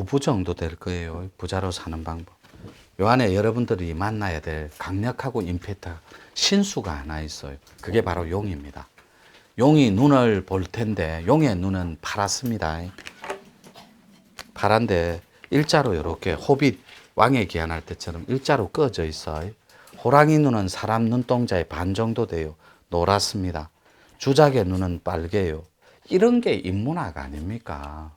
어부 정도 될 거예요. 부자로 사는 방법. 요 안에 여러분들이 만나야 될 강력하고 임팩트 신수가 하나 있어요. 그게 바로 용입니다. 용이 눈을 볼 텐데 용의 눈은 파랗습니다. 파란데 일자로 이렇게 호빗 왕의 기한할 때처럼 일자로 꺼져 있어요. 호랑이 눈은 사람 눈동자의 반 정도 돼요. 노랗습니다. 주작의 눈은 빨개요. 이런 게 인문학 아닙니까?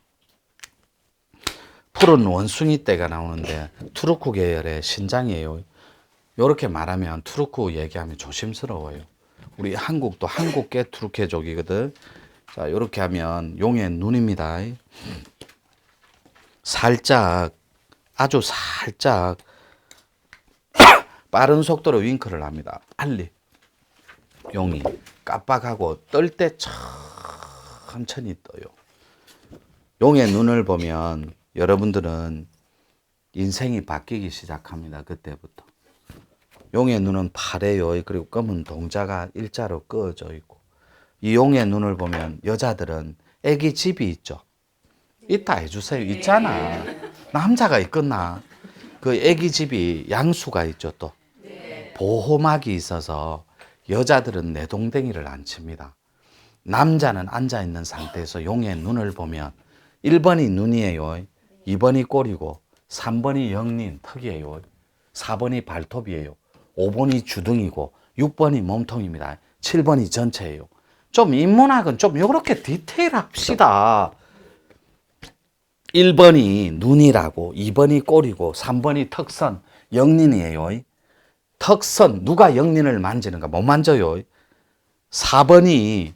푸른 원숭이 떼가 나오는데 투르크 계열의 신장이에요. 이렇게 말하면 투르크 얘기하면 조심스러워요. 우리 한국도 한국계 투르크족이거든. 자, 이렇게 하면 용의 눈입니다. 살짝, 아주 살짝 빠른 속도로 윙크를 합니다. 빨리. 용이 깜빡하고 뜰 때 천천히 떠요. 용의 눈을 보면 여러분들은 인생이 바뀌기 시작합니다. 그때부터. 용의 눈은 파래요. 그리고 검은 동자가 일자로 꺼져 있고. 이 용의 눈을 보면 여자들은 애기 집이 있죠. 있다 해주세요. 있잖아. 남자가 있겠나. 그 애기 집이 양수가 있죠. 또 보호막이 있어서 여자들은 내동댕이를 안 칩니다. 남자는 앉아있는 상태에서 용의 눈을 보면 1번이 눈이에요. 2번이 꼬리고 3번이 영린 턱이에요. 4번이 발톱이에요. 5번이 주둥이고 6번이 몸통입니다. 7번이 전체예요. 좀 인문학은 좀 이렇게 디테일합시다. 1번이 눈이라고 2번이 꼬리고 3번이 턱선 영린이에요. 턱선 누가 영린을 만지는가? 못 만져요. 4번이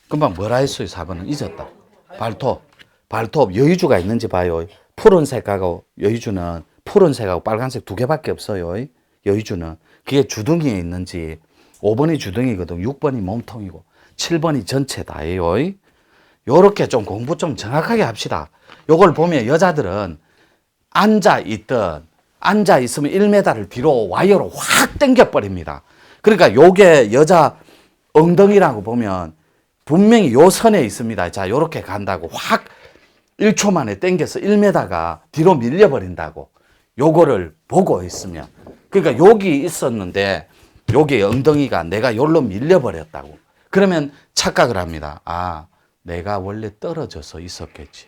금방 뭐라 했어요? 4번은 잊었다. 발톱 여의주가 있는지 봐요. 푸른색하고 여의주는 푸른색하고 빨간색 두 개밖에 없어요. 여의주는 그게 주둥이에 있는지 5번이 주둥이거든. 6번이 몸통이고 7번이 전체다예요. 요렇게 좀 공부 좀 정확하게 합시다. 요걸 보면 여자들은 앉아있으면 1m를 뒤로 와이어로 확 당겨버립니다. 그러니까 요게 여자 엉덩이라고 보면 분명히 요 선에 있습니다. 자, 요렇게 간다고 확 1초 만에 당겨서 1m가 뒤로 밀려버린다고. 요거를 보고 있으면. 그러니까 여기 있었는데 여기 엉덩이가 내가 요로 밀려버렸다고. 그러면 착각을 합니다. 아, 내가 원래 떨어져서 있었겠지.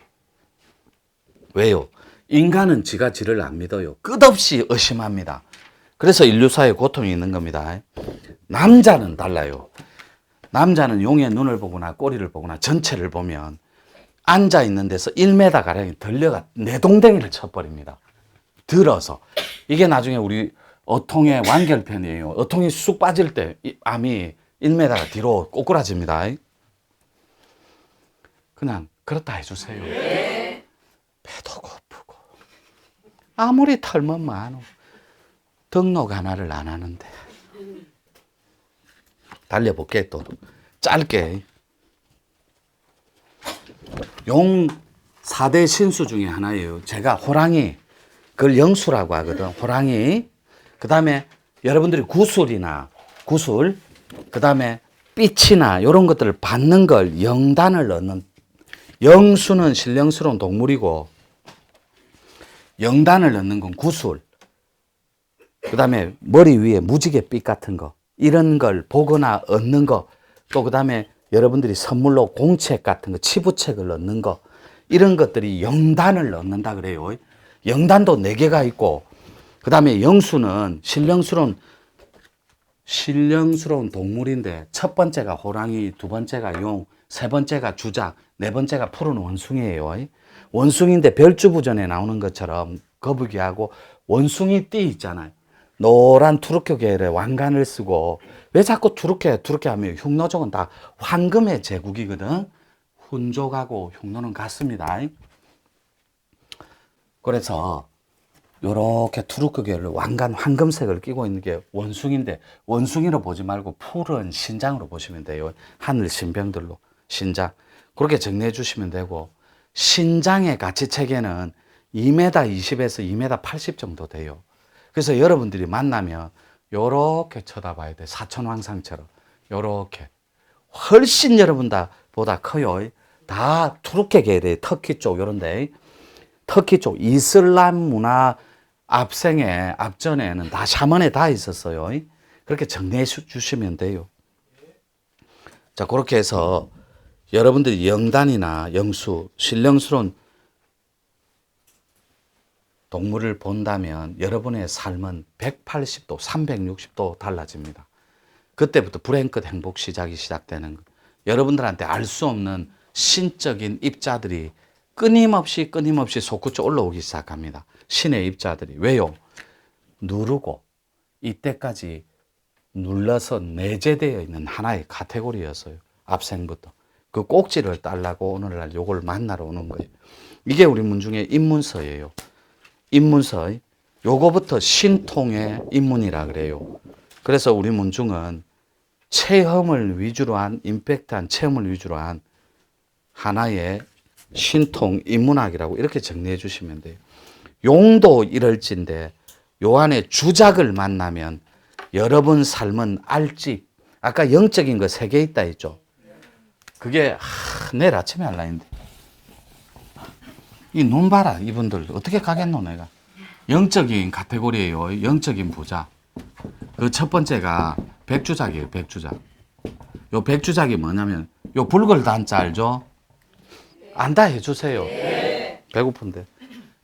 왜요? 인간은 지가 지를 안 믿어요. 끝없이 의심합니다. 그래서 인류사에 고통이 있는 겁니다. 남자는 달라요. 남자는 용의 눈을 보거나 꼬리를 보거나 전체를 보면 앉아있는 데서 1m가량이 들려가 내동댕이를 쳐버립니다. 들어서. 이게 나중에 우리 어통의 완결편이에요. 어통이 쑥 빠질 때 암이 1m가 뒤로 꼬꾸라집니다. 그냥 그렇다 해주세요. 배도 고프고 아무리 털면 많어. 등록 하나를 안 하는데. 달려볼게 또 짧게. 용 4대 신수 중에 하나예요. 제가 호랑이, 그걸 영수라고 하거든. 호랑이. 그 다음에 여러분들이 구술, 그 다음에 삐치나 이런 것들을 받는 걸 영단을 넣는. 영수는 신령스러운 동물이고 영단을 넣는 건 구술. 그 다음에 머리 위에 무지개 빛 같은 거. 이런 걸 보거나 얻는 거. 또 그 다음에 여러분들이 선물로 공책 같은 거, 치부책을 넣는 거. 이런 것들이 영단을 넣는다 그래요. 영단도 4개가 있고, 그 다음에 영수는 신령스러운 동물인데, 첫 번째가 호랑이, 두 번째가 용, 세 번째가 주작, 네 번째가 푸른 원숭이에요. 원숭이인데 별주부전에 나오는 것처럼 거북이하고 원숭이 띠 있잖아요. 노란 투르크 계열의 왕관을 쓰고. 왜 자꾸 투르크 하면 흉노족은 다 황금의 제국이거든. 훈족하고 흉노는 같습니다. 그래서 요렇게 투르크 계열의 왕관 황금색을 끼고 있는 게 원숭이인데, 원숭이로 보지 말고 푸른 신장으로 보시면 돼요. 하늘 신병들로 신장. 그렇게 정리해 주시면 되고, 신장의 가치 체계는 2m 20에서 2m 80 정도 돼요. 그래서 여러분들이 만나면 요렇게 쳐다봐야 돼. 사천왕상처럼. 요렇게. 훨씬 여러분보다 커요. 다 투르크 계열의 터키 쪽 요런데. 터키 쪽 이슬람 문화 앞생에 앞전에는 다 샤먼에 다 있었어요. 그렇게 정리해 주시면 돼요. 자, 그렇게 해서 여러분들이 영단이나 영수, 신령스러운 동물을 본다면 여러분의 삶은 180도, 360도 달라집니다. 그때부터 불행 끝 행복 시작이 시작되는 거예요. 여러분들한테 알 수 없는 신적인 입자들이 끊임없이 솟구쳐 올라오기 시작합니다. 신의 입자들이. 왜요? 누르고 이때까지 눌러서 내재되어 있는 하나의 카테고리였어요. 앞생부터. 그 꼭지를 따려고 오늘날 요걸 만나러 오는 거예요. 이게 우리 문중의 입문서예요. 입문서. 요거부터 신통의 입문이라 그래요. 그래서 우리 문중은 체험을 위주로 한, 임팩트한 체험을 위주로 한 하나의 신통 인문학이라고 이렇게 정리해 주시면 돼요. 용도 이럴진데 요 안에 주작을 만나면 여러분 삶은 알집, 아까 영적인 거 3개 있다 했죠. 그게 내일 아침에 할라 했는데 이 눈 봐라. 이분들 어떻게 가겠노 내가. 영적인 카테고리예요. 영적인 부자. 그 첫 번째가 백주작이에요. 백주작. 요 백주작이 뭐냐면 요 붉을 단자 알죠? 안다 해주세요. 배고픈데.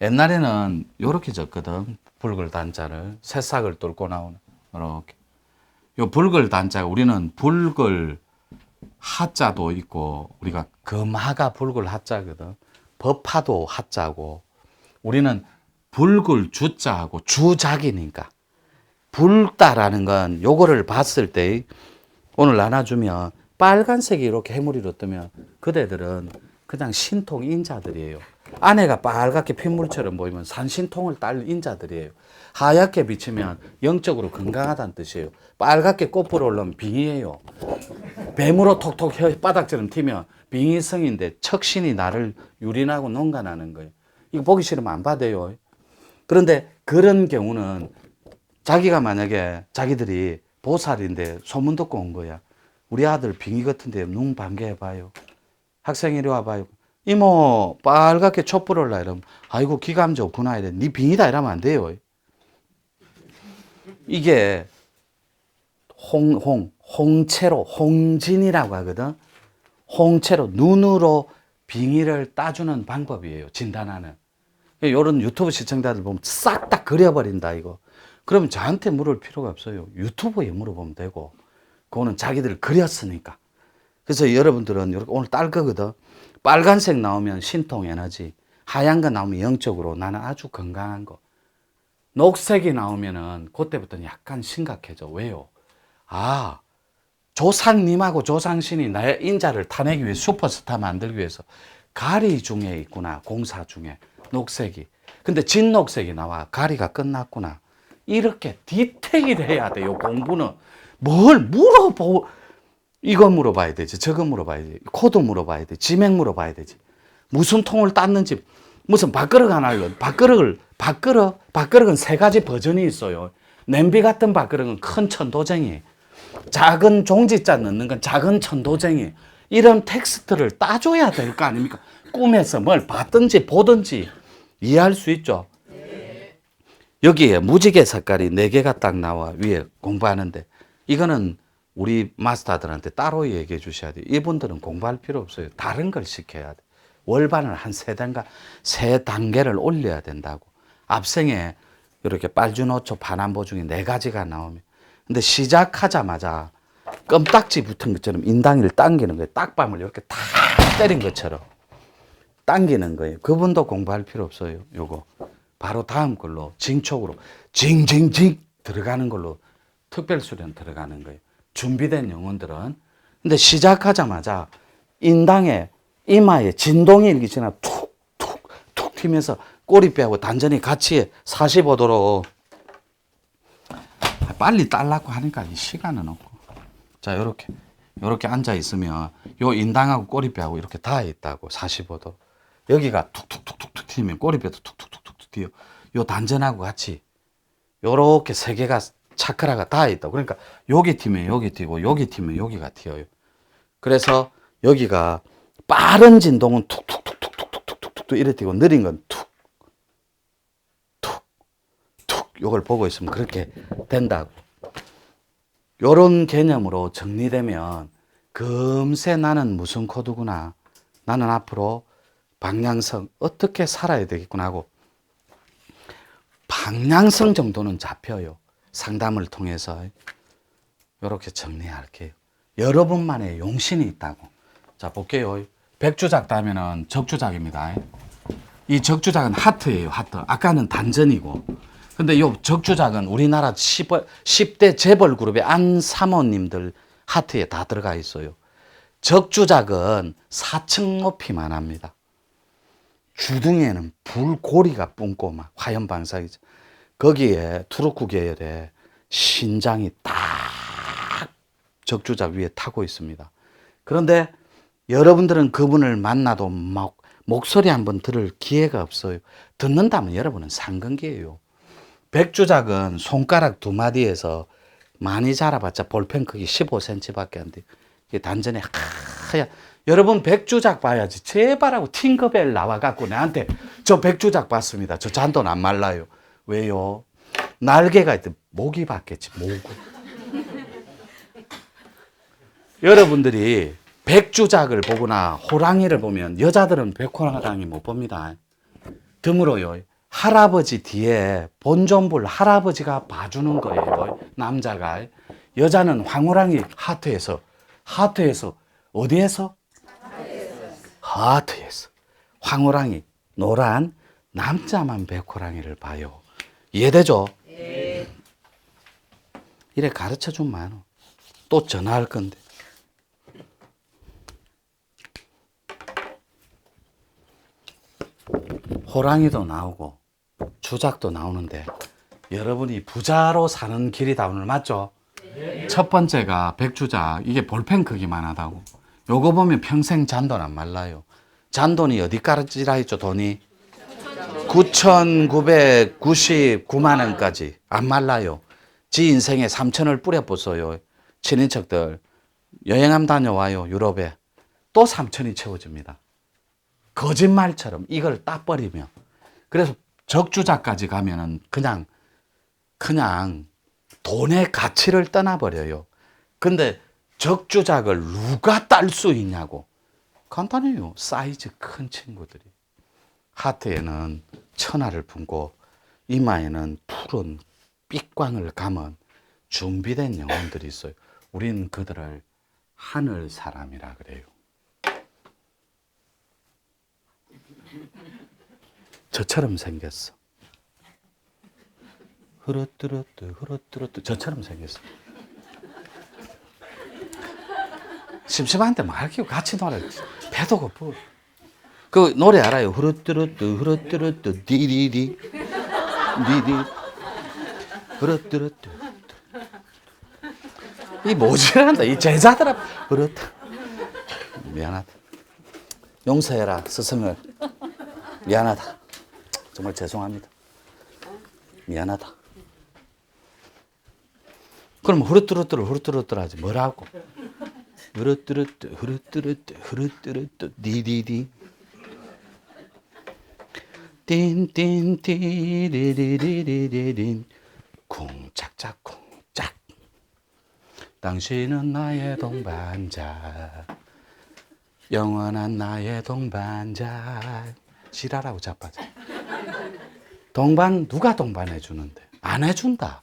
옛날에는 요렇게 적거든. 붉을 단자를 새싹을 뚫고 나오는 이렇게. 요 붉을 단자 우리는 붉을 하자도 있고 우리가 금하가 붉을 하자거든. 법화도 하자고 우리는 붉을 주자하고 주작이니까 붉다라는 건 요거를 봤을 때 오늘 나눠주면 빨간색이 이렇게 해무리로 뜨면 그대들은 그냥 신통 인자들이에요. 안에가 빨갛게 핏물처럼 보이면 산신통을 딸 인자들이에요. 하얗게 비치면 영적으로 건강하다는 뜻이에요. 빨갛게 꽃불 올라오면 빙의예요. 뱀으로 톡톡 혓바닥처럼 튀면 빙의성인데 척신이 나를 유린하고 농간하는 거예요. 이거 보기 싫으면 안 받아요. 그런데 그런 경우는 자기가 만약에 자기들이 보살인데 소문 듣고 온 거야. 우리 아들 빙의 같은데 눈 반개해봐요. 학생 이리 와봐요. 이모 빨갛게 촛불 올라 이러면 아이고 기감 좋구나 이래. 니 빙의다 이러면 안 돼요. 이게 홍채로 홍진이라고 하거든. 홍채로 눈으로 빙의를 따주는 방법이에요. 진단하는. 이런 유튜브 시청자들 보면 싹 다 그려버린다 이거. 그러면 저한테 물을 필요가 없어요. 유튜브에 물어보면 되고. 그거는 자기들 그렸으니까. 그래서 여러분들은 이렇게 오늘 딸 거거든. 빨간색 나오면 신통 에너지, 하얀 거 나오면 영적으로 나는 아주 건강한 거. 녹색이 나오면은 그때부터는 약간 심각해져. 왜요? 아, 조상님하고 조상신이 나의 인자를 타내기 위해 슈퍼스타 만들기 위해서 가리 중에 있구나. 공사 중에 녹색이. 근데 진녹색이 나와. 가리가 끝났구나. 이렇게 디테일을 해야 돼요. 공부는. 뭘 물어보고 이거 물어봐야 되지. 저거 물어봐야 되지. 코드 물어봐야 되지. 지맥 물어봐야 되지. 무슨 통을 땄는지. 무슨 밥그릇 하나를. 밥그릇은 3가지 버전이 있어요. 냄비 같은 밥그릇은 큰 천도쟁이. 작은 종지자 넣는 건 작은 천도쟁이. 이런 텍스트를 따줘야 될 거 아닙니까? 꿈에서 뭘 봤든지 보든지 이해할 수 있죠. 여기에 무지개 색깔이 4개가 딱 나와. 위에 공부하는데. 이거는 우리 마스터들한테 따로 얘기해 주셔야 돼요. 이분들은 공부할 필요 없어요. 다른 걸 시켜야 돼. 월반을 한 3단계를 올려야 된다고. 앞생에 이렇게 빨주노초 반환보 중에 4가지가 나오면. 근데 시작하자마자 껌딱지 붙은 것처럼 인당이를 당기는 거예요. 딱밤을 이렇게 탁 때린 것처럼 당기는 거예요. 그분도 공부할 필요 없어요. 요거. 바로 다음 걸로 징촉으로 징징징 들어가는 걸로 특별수련 들어가는 거예요. 준비된 영혼들은. 근데 시작하자마자 인당에 이마에 진동이 일기 전에 툭툭툭 튀면서 꼬리뼈하고 단전이 같이 45도로 빨리 딸라고 하니까 시간은 없고. 자, 요렇게 앉아 있으면 요 인당하고 꼬리뼈하고 이렇게 닿아 있다고. 45도. 여기가 툭툭툭툭 튀면 꼬리뼈도 툭툭툭툭 튀어. 요 단전하고 같이 요렇게 3개가 차크라가 닿아 있다고. 그러니까 여기 튀면 여기 튀고 여기 튀면 여기가 튀어요. 그래서 여기가 빠른 진동은 툭툭툭툭툭툭툭툭 이래 튀고 느린 건 툭 요걸 보고 있으면 그렇게 된다고. 요런 개념으로 정리되면 금세 나는 무슨 코드구나. 나는 앞으로 방향성 어떻게 살아야 되겠구나 하고 방향성 정도는 잡혀요. 상담을 통해서. 이렇게 정리할게요. 여러분만의 용신이 있다고. 자, 볼게요. 백주작 따면은 적주작입니다. 이 적주작은 하트예요, 하트. 아까는 단전이고. 근데 이 적주작은 우리나라 10대 재벌 그룹의 안 사모님들 하트에 다 들어가 있어요. 적주작은 4층 높이만 합니다. 주둥이에는 불고리가 뿜고 막 화염 방사기죠. 거기에 투르크 계열의 신장이 딱 적주작 위에 타고 있습니다. 그런데 여러분들은 그분을 만나도 막 목소리 한번 들을 기회가 없어요. 듣는다면 여러분은 상근기예요. 백주작은 손가락 두 마디에서 많이 자라봤자 볼펜 크기 15cm밖에 안 돼요. 이게 단전에 하얀. 여러분 백주작 봐야지. 제발하고 팅커벨 나와갖고 내한테 저 백주작 봤습니다. 저 잔돈 안 말라요. 왜요? 날개가 있대. 모기 봤겠지. 모기. 여러분들이 백주작을 보거나 호랑이를 보면 여자들은 백호랑이 못 봅니다. 드물어요. 할아버지 뒤에 본존불 할아버지가 봐주는 거예요. 남자가. 여자는 황호랑이 하트에서 어디에서? 하트에서. 황호랑이 노란 남자만 백호랑이를 봐요. 이해되죠? 네. 이래 가르쳐 주면 또 전화할 건데. 호랑이도 나오고 주작도 나오는데 여러분이 부자로 사는 길이다 오늘 맞죠? 네. 첫 번째가 백주작. 이게 볼펜 크기만 하다고. 요거 보면 평생 잔돈 안 말라요. 잔돈이 어디까지라 했죠? 돈이 9,999만 원까지 안 말라요. 지 인생에 3천을 뿌려붓어요. 친인척들 여행 다녀와요. 유럽에 또 3천이 채워집니다. 거짓말처럼 이걸 따버리며. 그래서 적주작까지 가면은 그냥 돈의 가치를 떠나버려요. 근데 적주작을 누가 딸 수 있냐고. 간단해요. 사이즈 큰 친구들이. 하트에는 천하를 품고 이마에는 푸른 빛광을 감은 준비된 영혼들이 있어요. 우리는 그들을 하늘 사람이라 그래요. 저처럼 생겼어. 흐르뜨르뜨 저처럼 생겼어. 심심한데 말 끼고 같이 놀아요. 배도 고프고. 그 노래 알아요? 흐르뜨르뜨 디디디 흐르뜨르뜨. 이 모질한다. 이 제자들 앞 흐르뜨. 미안하다. 용서해라 스승을. 미안하다. 정말 죄송합니다. 미안하다. 그럼 후루뚜루뚜 하지 뭐라고? 후루뚜루뚜 디디디 띵띵띠리리리리린 쿵짝짝 쿵짝. 당신은 나의 동반자, 영원한 나의 동반자. 지랄하고 자빠져. 동반 누가 동반해 주는데? 안 해준다.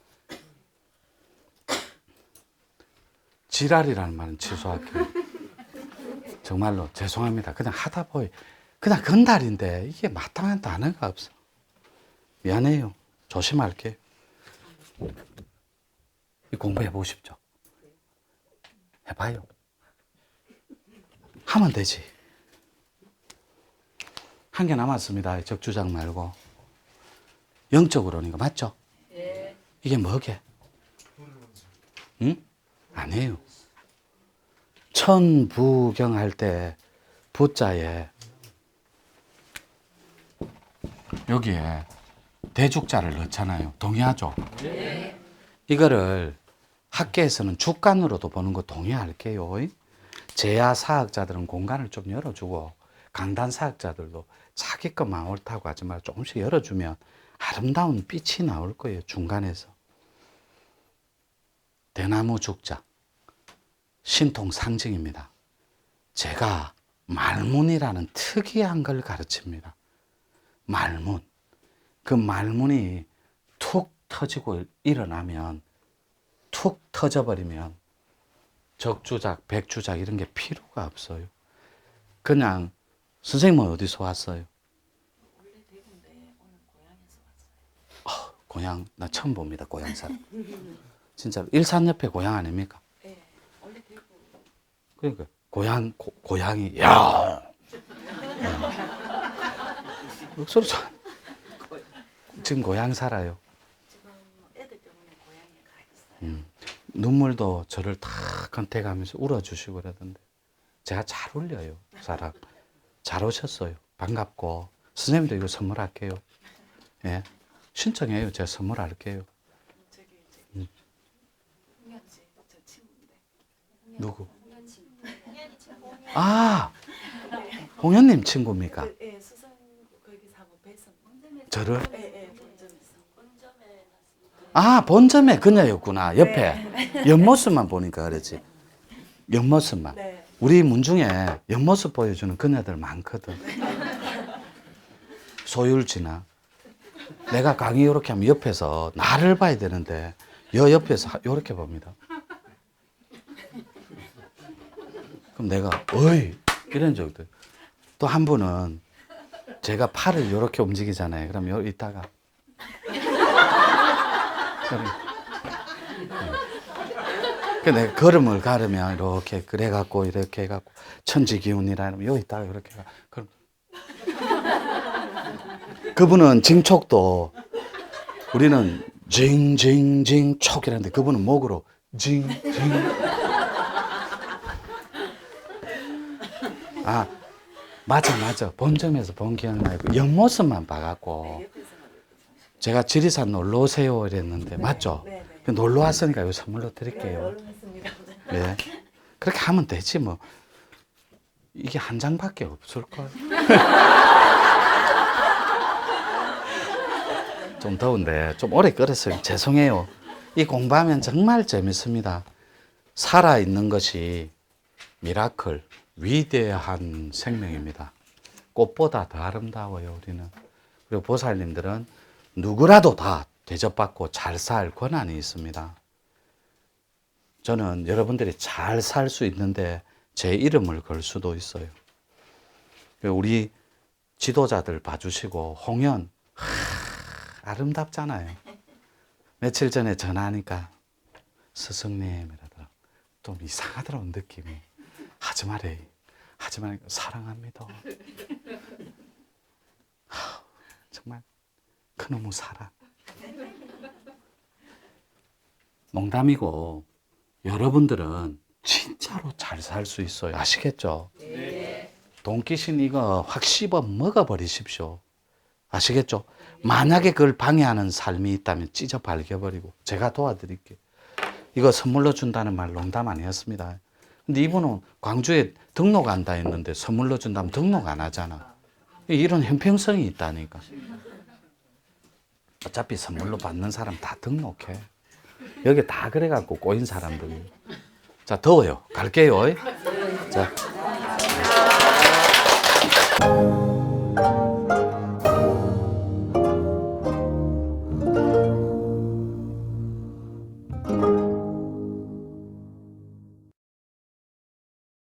지랄이라는 말은 취소할게요. 정말로 죄송합니다. 그냥 하다 보이. 그냥 건달인데 이게 마땅한 단어가 없어. 미안해요. 조심할게요. 공부해 보십시오. 해봐요. 하면 되지. 한 개 남았습니다. 적주작 말고. 영적으로는 이거 맞죠? 네. 이게 뭐게? 응? 아니에요. 천부경 할 때 부자에 여기에 대죽자를 넣잖아요. 동의하죠? 네. 이거를 학계에서는 주간으로도 보는 거 동의할게요. 제야 사학자들은 공간을 좀 열어주고 강단 사학자들도 자기 것만 옳다고 하지 말고 조금씩 열어주면 아름다운 빛이 나올 거예요. 중간에서. 대나무 죽자. 신통 상징입니다. 제가 말문이라는 특이한 걸 가르칩니다. 말문. 그 말문이 툭 터지고 일어나면, 툭 터져버리면 적주작, 백주작 이런 게 필요가 없어요. 그냥 선생님은 어디서 왔어요? 원래 대구인데 오늘 고향에서 왔어요. 고향 나 처음 봅니다. 고향 사람. 진짜로 일산 옆에 고향 아닙니까? 네, 원래 대구. 그러니까 고향이 야. 목소리 지금 고향 살아요. 지금 애들 때문에 고향에 가 있어요. 눈물도 저를 다 건태가면서 울어주시고 그러던데 제가 잘 울려요. 사람 잘 오셨어요. 반갑고 선생님도 이거 선물할게요. 예, 신청해요. 제가 선물할게요. 저기 홍현 씨, 저 친구인데. 누구? 홍현 씨. 아, 홍현님 친구입니까? 예, 수성 거기 사고 배선. 저를? 예, 본점에서. 본점에 아, 본점에 그녀였구나. 옆에 옆모습만 보니까 그렇지. 옆모습만. 네. 우리 문중에 옆모습 보여주는 그녀들 많거든. 소율지나. 내가 강의 이렇게 하면 옆에서 나를 봐야 되는데 여 옆에서 이렇게 봅니다. 그럼 내가 어이 이런 적도. 또 한 분은 제가 팔을 이렇게 움직이잖아요. 그럼 여기 있다가 그 내가 걸음을 가르면 이렇게 그래갖고 이렇게 해갖고 천지기운이라 이러면 여기 있다가 이렇게 그럼 그분은 징촉도 우리는 징징징 촉이라는데 그분은 목으로 징징. 아 맞아 본점에서 본 기억나요. 옆모습만 봐갖고 제가 지리산 놀러 오세요 이랬는데 맞죠? 네. 놀러 왔으니까 이거 선물로 드릴게요. 얼른했습니다. 네. 그렇게 하면 되지 뭐. 이게 한 장밖에 없을걸. 좀 더운데 좀 오래 끓였어요. 죄송해요. 이 공부하면 정말 재밌습니다. 살아있는 것이 미라클, 위대한 생명입니다. 꽃보다 더 아름다워요, 우리는. 그리고 보살님들은 누구라도 다 대접받고 잘 살 권한이 있습니다. 저는 여러분들이 잘 살 수 있는데 제 이름을 걸 수도 있어요. 우리 지도자들 봐주시고 홍연 아름답잖아요. 며칠 전에 전화하니까 스승님 이러더라. 좀 이상하더라고 느낌이. 하지 말해. 하지 말니까 사랑합니다. 정말 그놈의 사랑. 농담이고 여러분들은 진짜로 잘 살 수 있어요. 아시겠죠? 네. 돈귀신 이거 확 씹어 먹어버리십시오. 아시겠죠? 만약에 그걸 방해하는 삶이 있다면 찢어 발겨버리고 제가 도와드릴게요. 이거 선물로 준다는 말 농담 아니었습니다. 근데 이분은 광주에 등록 한다 했는데 선물로 준다면 등록 안 하잖아. 이런 형평성이 있다니까. 어차피 선물로 받는 사람 다 등록해. 여기 다 그래갖고 꼬인 사람들이. 자, 더워요. 갈게요. 자.